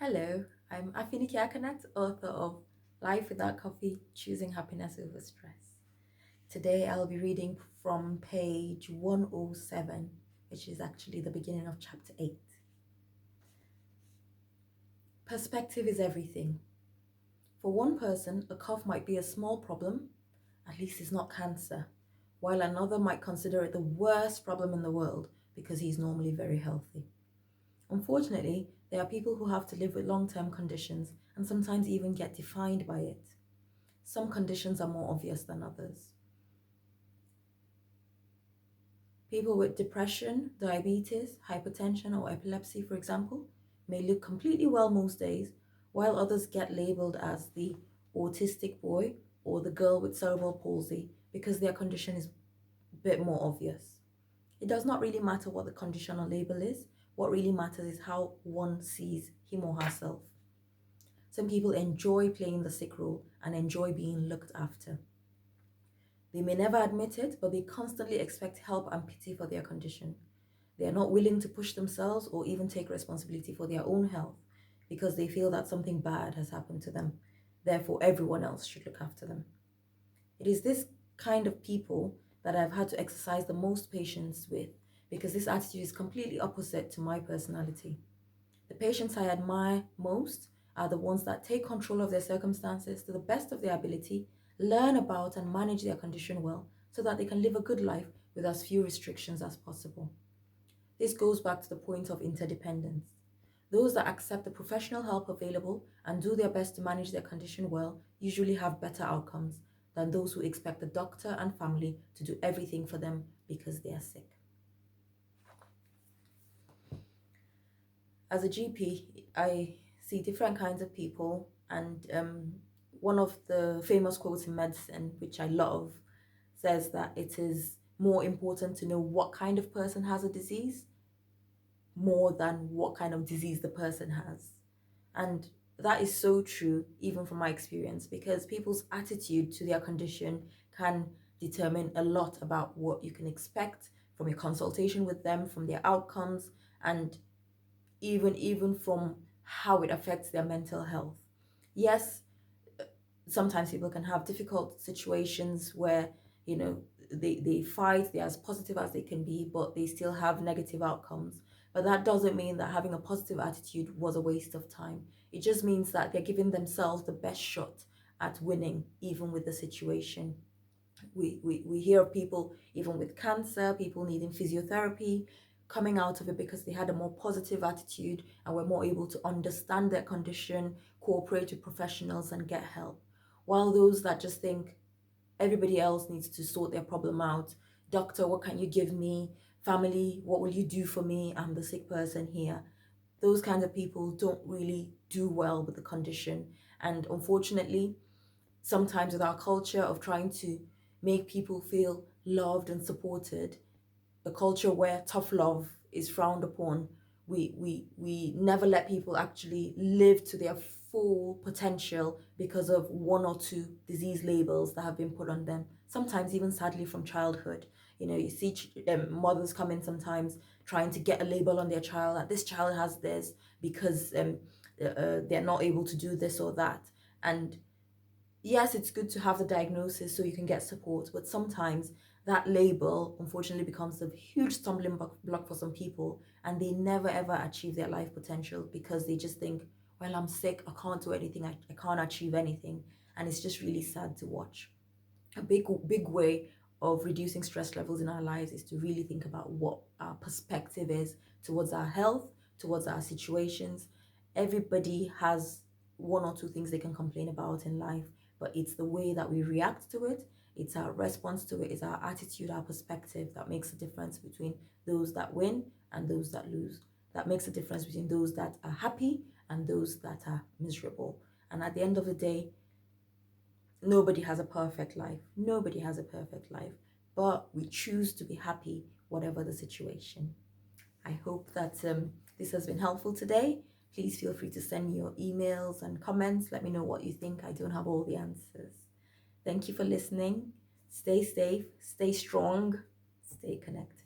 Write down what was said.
Hello, I'm Afiniki Akanet, author of Life Without Coffee Choosing Happiness Over Stress. Today I'll be reading from page 107, which is actually the beginning of chapter 8. Perspective is everything. For one person, a cough might be a small problem, at least it's not cancer, while another might consider it the worst problem in the world because he's normally very healthy. Unfortunately, there are people who have to live with long-term conditions and sometimes even get defined by it. Some conditions are more obvious than others. People with depression, diabetes, hypertension, or epilepsy, for example, may look completely well most days, while others get labeled as the autistic boy or the girl with cerebral palsy because their condition is a bit more obvious. It does not really matter what the condition or label is. What really matters is how one sees him or herself. Some people enjoy playing the sick role and enjoy being looked after. They may never admit it, but they constantly expect help and pity for their condition. They are not willing to push themselves or even take responsibility for their own health because they feel that something bad has happened to them. Therefore, everyone else should look after them. It is this kind of people that I've had to exercise the most patience with because this attitude is completely opposite to my personality. The patients I admire most are the ones that take control of their circumstances to the best of their ability, learn about and manage their condition well so that they can live a good life with as few restrictions as possible. This goes back to the point of interdependence. Those that accept the professional help available and do their best to manage their condition well usually have better outcomes than those who expect the doctor and family to do everything for them because they are sick. As a GP, I see different kinds of people, and one of the famous quotes in medicine, which I love, says that it is more important to know what kind of person has a disease more than what kind of disease the person has. And that is so true, even from my experience, because people's attitude to their condition can determine a lot about what you can expect from your consultation with them, from their outcomes, and even from how it affects their mental health. Yes, sometimes people can have difficult situations where they fight, they're as positive as they can be, but they still have negative outcomes. But that doesn't mean that having a positive attitude was a waste of time. It just means that they're giving themselves the best shot at winning, even with the situation. We hear of people, even with cancer, people needing physiotherapy, coming out of it because they had a more positive attitude and were more able to understand their condition, cooperate with professionals, and get help. While those that just think everybody else needs to sort their problem out, doctor, what can you give me? Family, what will you do for me? I'm the sick person here. Those kinds of people don't really do well with the condition. And unfortunately, sometimes with our culture of trying to make people feel loved and supported, a culture where tough love is frowned upon, we never let people actually live to their full potential because of one or two disease labels that have been put on them, sometimes even sadly from childhood. You see mothers come in sometimes trying to get a label on their child that this child has this because they're not able to do this or that. And yes, it's good to have the diagnosis so you can get support, but sometimes that label unfortunately becomes a huge stumbling block for some people, and they never ever achieve their life potential because they just think, well, I'm sick, I can't do anything, I can't achieve anything. And it's just really sad to watch. A big way of reducing stress levels in our lives is to really think about what our perspective is towards our health, towards our situations. Everybody has one or two things they can complain about in life, but it's the way that we react to it, it's our response to it, it's our attitude, our perspective that makes a difference between those that win and those that lose. That makes a difference between those that are happy and those that are miserable. And at the end of the day, nobody has a perfect life. Nobody has a perfect life, but we choose to be happy whatever the situation. I hope that this has been helpful today. Please feel free to send me your emails and comments. Let me know what you think. I don't have all the answers. Thank you for listening. Stay safe, stay strong, stay connected.